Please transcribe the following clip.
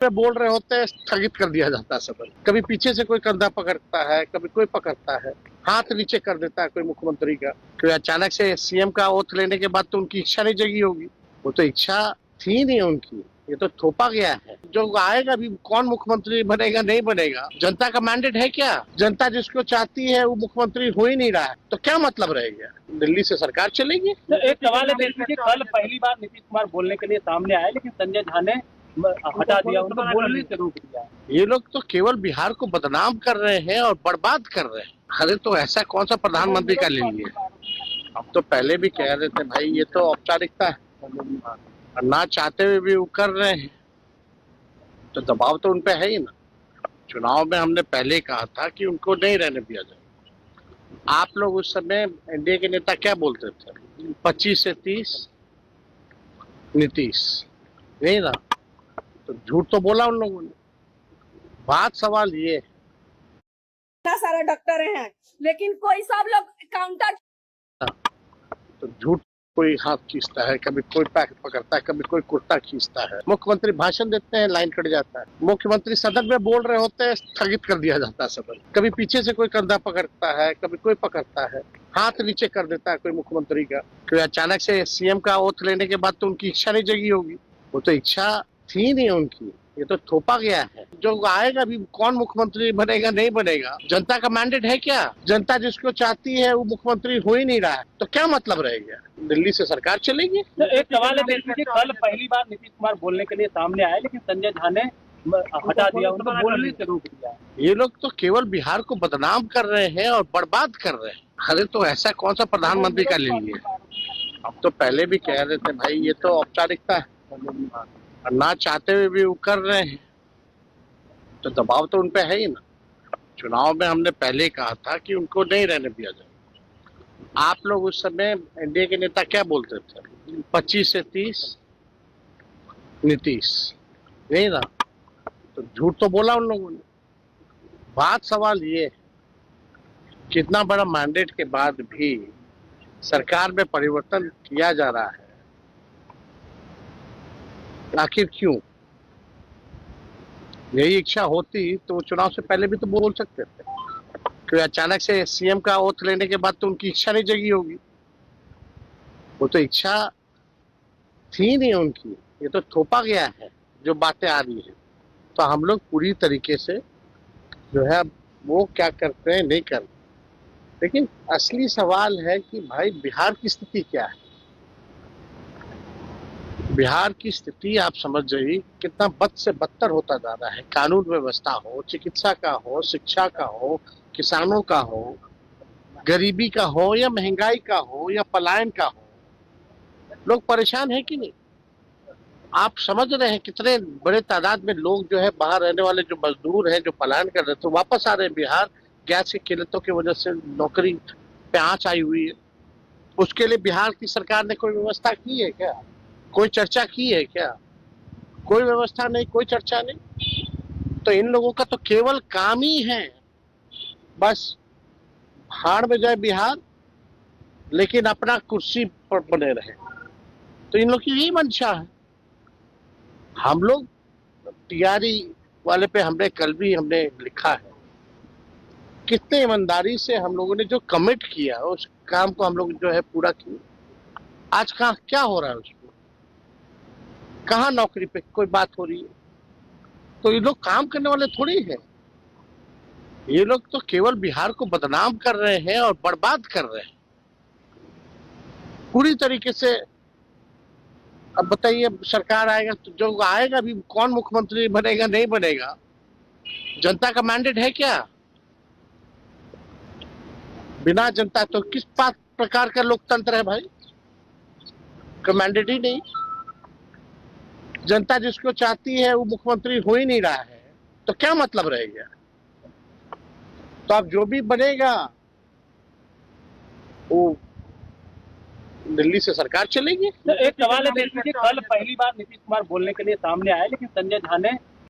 पे बोल रहे होते हैं, स्थगित कर दिया जाता है सदन। कभी पीछे से कोई कंधा पकड़ता है, कभी कोई पकड़ता है, हाथ नीचे कर देता है कोई मुख्यमंत्री का। कोई अचानक से सीएम का ओथ लेने के बाद तो उनकी इच्छा नहीं जगी होगी। वो तो इच्छा थी नहीं उनकी, ये तो थोपा गया है। जो आएगा भी कौन मुख्यमंत्री बनेगा नहीं बनेगा, जनता का मैंडेट है क्या? जनता जिसको चाहती है वो मुख्यमंत्री हो ही नहीं रहा है, तो क्या मतलब रहेगा? दिल्ली से सरकार चलेगी। तो एक सवाल है देखिए कि कल पहली बार नीतीश कुमार बोलने के लिए सामने आए, लेकिन संजय झा ने हटा दिया, उनको बोलने से रोक दिया। ये लोग तो केवल बिहार को बदनाम कर रहे हैं और बर्बाद कर रहे हैं। अरे तो ऐसा कौन सा प्रधानमंत्री का ले लिए? अब तो पहले भी कह रहे थे भाई ये तो औपचारिकता है, और ना चाहते हुए भी वो कर रहे हैं, तो दबाव तो उनपे है ही ना। चुनाव में हमने पहले कहा था कि उनको नहीं रहने दिया जाए। आप लोग उस समय एनडीए के नेता क्या बोलते थे? 25 से 30 नीतीश, नहीं ना? तो झूठ तो बोला उन लोगों ने। बात सवाल ये है, इतना सारा डॉक्टर हैं, लेकिन कोई सब लोग काउंटर तो झूठ कोई हाथ खींचता है, कभी कोई पैक पकड़ता है, कभी कोई कुर्ता खींचता है। मुख्यमंत्री भाषण देते हैं, लाइन कट जाता है। मुख्यमंत्री सदन में बोल रहे होते हैं, स्थगित कर दिया जाता है सदन। कभी पीछे से कोई कंधा पकड़ता है, कभी कोई पकड़ता है, हाथ नीचे कर देता है कोई मुख्यमंत्री का। कोई अचानक से सीएम का ओथ लेने के बाद तो उनकी इच्छा नहीं जगी होगी। वो तो इच्छा थी नहीं उनकी, ये तो थोपा गया है। जो आएगा भी कौन मुख्यमंत्री बनेगा नहीं बनेगा, जनता का मैंडेट है क्या? जनता जिसको चाहती है वो मुख्यमंत्री हो ही नहीं रहा है, तो क्या मतलब रहेगा? दिल्ली से सरकार चलेगी। तो एक सवाल है देखिए कि कल पहली बार नीतीश कुमार बोलने के लिए सामने आए, लेकिन संजय झा ने हटा दिया, उनको बोलने से रोक दिया। ये लोग तो केवल बिहार को बदनाम कर रहे हैं और बर्बाद कर रहे हैं। अरे तो ऐसा कौन सा प्रधानमंत्री का ले लिए? अब तो पहले भी कह रहे थे भाई ये तो औपचारिकता है, और ना चाहते हुए भी वो कर रहे हैं, तो दबाव तो उनपे है ही ना। चुनाव में हमने पहले कहा था कि उनको नहीं रहने दिया जाए। आप लोग उस समय एनडीए के नेता क्या बोलते थे? 25 से 30 नीतीश, नहीं ना? तो झूठ तो बोला उन लोगों ने। बात सवाल ये है, कितना बड़ा मैंडेट के बाद भी सरकार में परिवर्तन किया जा रहा है, आखिर क्यों? यही इच्छा होती तो वो चुनाव से पहले भी तो बोल सकते थे। कोई अचानक से सीएम का ओथ लेने के बाद तो उनकी इच्छा नहीं जगी होगी। वो तो इच्छा थी नहीं उनकी, ये तो थोपा गया है। जो बातें आ रही है, तो हम लोग पूरी तरीके से जो है वो क्या करते हैं नहीं करते। लेकिन असली सवाल है कि भाई बिहार की स्थिति क्या है? बिहार की स्थिति आप समझ जाइए कितना बद से बदतर होता जा रहा है। कानून व्यवस्था हो, चिकित्सा का हो, शिक्षा का हो, किसानों का हो, गरीबी का हो, या महंगाई का हो, या पलायन का हो, लोग परेशान है कि नहीं? आप समझ रहे हैं कितने बड़े तादाद में लोग जो है बाहर रहने वाले जो मजदूर हैं, जो पलायन कर रहे थे, वापस आ रहे हैं बिहार। गैस की किल्लतों की वजह से नौकरी पे आंच आई हुई है। उसके लिए बिहार की सरकार ने कोई व्यवस्था की है क्या? कोई चर्चा की है क्या? कोई व्यवस्था नहीं, कोई चर्चा नहीं। तो इन लोगों का तो केवल काम ही है बस भाड़ में जाए बिहार, लेकिन अपना कुर्सी पर बने रहे। तो इन लोग की यही मंशा है। हम लोग टीआरई वाले पे हमने कल भी हमने लिखा है, कितने ईमानदारी से हम लोगों ने जो कमिट किया उस काम को हम लोग जो है पूरा किया। आज कहाँ क्या हो रहा है उसको? कहाँ नौकरी पे कोई बात हो रही है? तो ये लोग काम करने वाले थोड़ी है। ये लोग तो केवल बिहार को बदनाम कर रहे हैं और बर्बाद कर रहे हैं पूरी तरीके से। अब बताइए, सरकार आएगा तो जो आएगा भी कौन मुख्यमंत्री बनेगा नहीं बनेगा, जनता का मैंडेट है क्या? बिना जनता तो किस बात प्रकार का लोकतंत्र है भाई? का मैंडेट ही नहीं। जनता जिसको चाहती है वो मुख्यमंत्री हो ही नहीं रहा है, तो क्या मतलब रहेगा? तो अब जो भी बनेगा वो दिल्ली से सरकार चलेगी। तो एक सवाल है देखिए कि कल पहली बार नीतीश कुमार बोलने के लिए सामने आए, लेकिन संजय झा ने